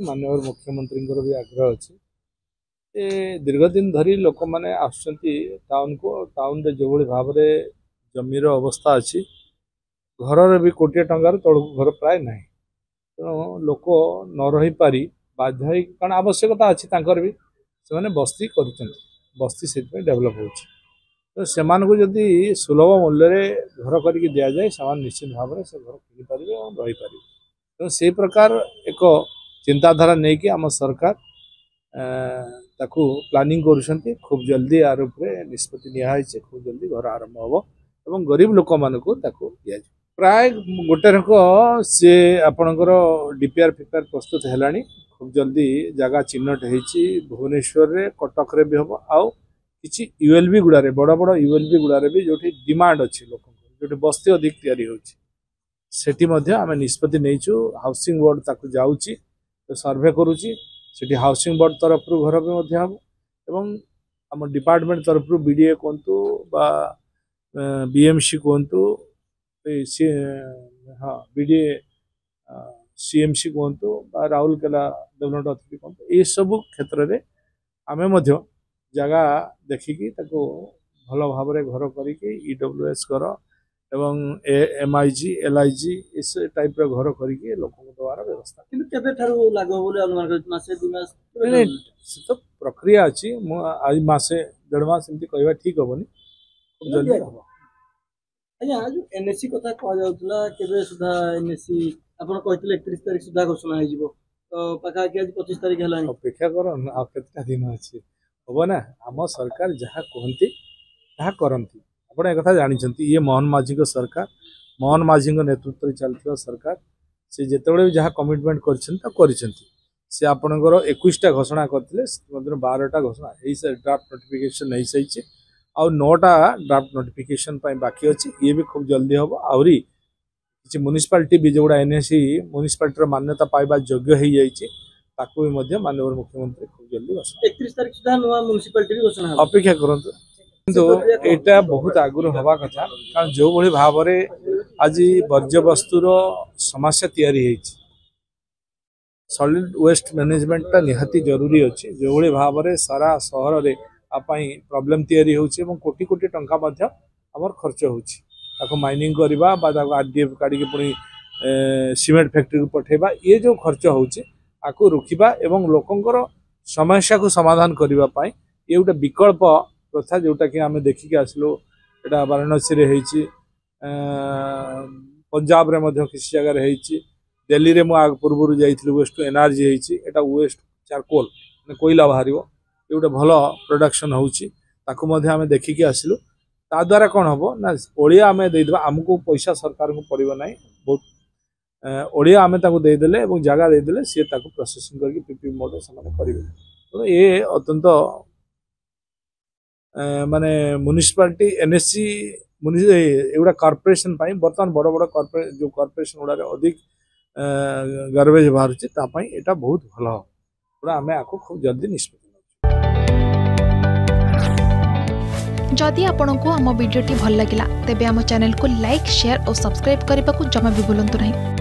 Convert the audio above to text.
माननीय मुख्यमंत्री भी आग्रह अच्छी दीर्घ दिन धरी लोक मैंने टाउन को टाउन रे जो भाव में जमीर अवस्था अच्छी घर भी कोटे टंकार तौक घर प्राय ना तेणु लोक न रही पारी बाध्य कारण आवश्यकता अच्छी भी से बस्ती कर बस्ती से डेभलप हो तो से जदि सुलभ मूल्य घर करके दि जाए से निश्चित भाव में से घर किनी पारे और रही पारे तो से प्रकार एक चिंताधारा नहीं कि आम सरकार ताकू प्लानिंग करुँच खूब जल्दी आर निष्पत्ति नियाई खूब जल्दी घर आरंभ हम और गरीब लोक मानक दि प्राय गोटे रक सी आपणकर डीपीआर फिपीआर प्रस्तुत है खूब जल्दी जगह चिन्हट होती भुवनेश्वर रे कटक रे भी हम आउ कि यूएलबी गुड़ा बड़ बड़ यूएलबी गुड़ा भी जो डिमांड अच्छी लोक जो बस्ती अधिक या निष्पत्ति नहीं हाउसिंग बोर्ड ताकू जाऊँगी तो सर्वे करुच्ची हाउसिंग बोर्ड तरफ घर भी हम एवं आम डिपार्टमेंट तरफ बीडीए कहतु बीएमसी कहतु हाँ बीडीए सीएमसी कहतु राउरकेला डेवलपमेंट अथॉरिटी कहतु ये सब क्षेत्र में आम जगह देखिकी भल भाव में घर करके ईडब्ल्यूएस घर एवं एमआईजी एलआईजी इस टाइप रे घर करके लोक द्वारा व्यवस्था तो प्रक्रिया अच्छी आज मसे 1.5 मास एमती कहवा ठीक हेनी जल्दी हम आज्ञा जो एनएससी कथा कह जाउतला केबे सुधा एनएससी आपण कहतिले 31 तारिख सुधा घोषणा हो जिवो तो पाखा कि आज 25 तारिख हलानी अपेक्षा करन आ केतना दिन अछि होबो ना हम सरकार जहा कहंती ताहा करंती आपण ए कथा जानिछंती ये मोहन माझी को सरकार मोहन माझी को नेतृत्व रे चलथियो सरकार से जेतेबेले जहा कमिटमेंट करछंती से आपणकर 21टा घोषणा करथिले मतलब 12टा घोषणा एई से ड्राफ्ट नोटिफिकेशन नहीं सही आ 9टा ड्राफ्ट नोटिफिकेशन बाकी अच्छी ये भी खूब जल्दी हम आहरी किसी म्युनिसिपालिटी भी जोड़ा एनएससी म्युनिसिपालिटी मान्यता पाइबा योग्य हो जाती माननीय मुख्यमंत्री खूब जल्दी 31 तारिख सुधा नुआ म्युनिसिपालिटी घोषणा अपेक्षा करंतु किंतु एटा बहुत आगुरी हवा कथा कारण जो भली भाव में आज वर्ज्यवस्तुर समस्या तैयारी होती सॉलिड वेस्ट मैनेजमेंट निहाती जरूरी अच्छी जो भली भाव में सारा सहर में प्रॉब्लम तैयारी होची एवं कोटी कोटी टंका आमर खर्च होची माइनिंग करवा आरडीएफ काढ़ी पुणी सीमेंट फैक्ट्री को पठेबा ये जो खर्च होची आकु रोकिबा एवं लोकंकर समस्या को समाधान करने ये गोटे विकल्प प्रथा जोटा कि आम देखिक आसलु एटा वाराणसी रे होईची पंजाब रे मध्य किसी जगह रे होईची दिल्ली रे मु पूर्व जाइथिलु waste to energy होईची Etah waste charcoal कोयला बाहर गोटे भल प्रोडक्शन होमें देखिकी आसलु ता द्वारा कौन हम ना ओडिया आम देदेबा आमको पैसा सरकार को पड़ो ना बहुत ओडिया आम देदेले जगह देदेले सी प्रोसेसिंग करके पीपी मोड से करेंगे तो ये अत्यंत माने म्युनिसिपालिटी एनएससी एगुड़ा कॉर्पोरेशन बर्तमान बड़ बड़ कॉर्पोरेट जो कॉर्पोरेशन गुड़ा अधिक गार्बेज बाहर यहाँ बहुत भल पूरा आम आपको खूब जल्दी निष्पत्ति जदि आपंक आम भिडी भल लगा तेब आम चैनल को लाइक शेयर और सब्सक्राइब करने को जमा भी भूलु नहीं।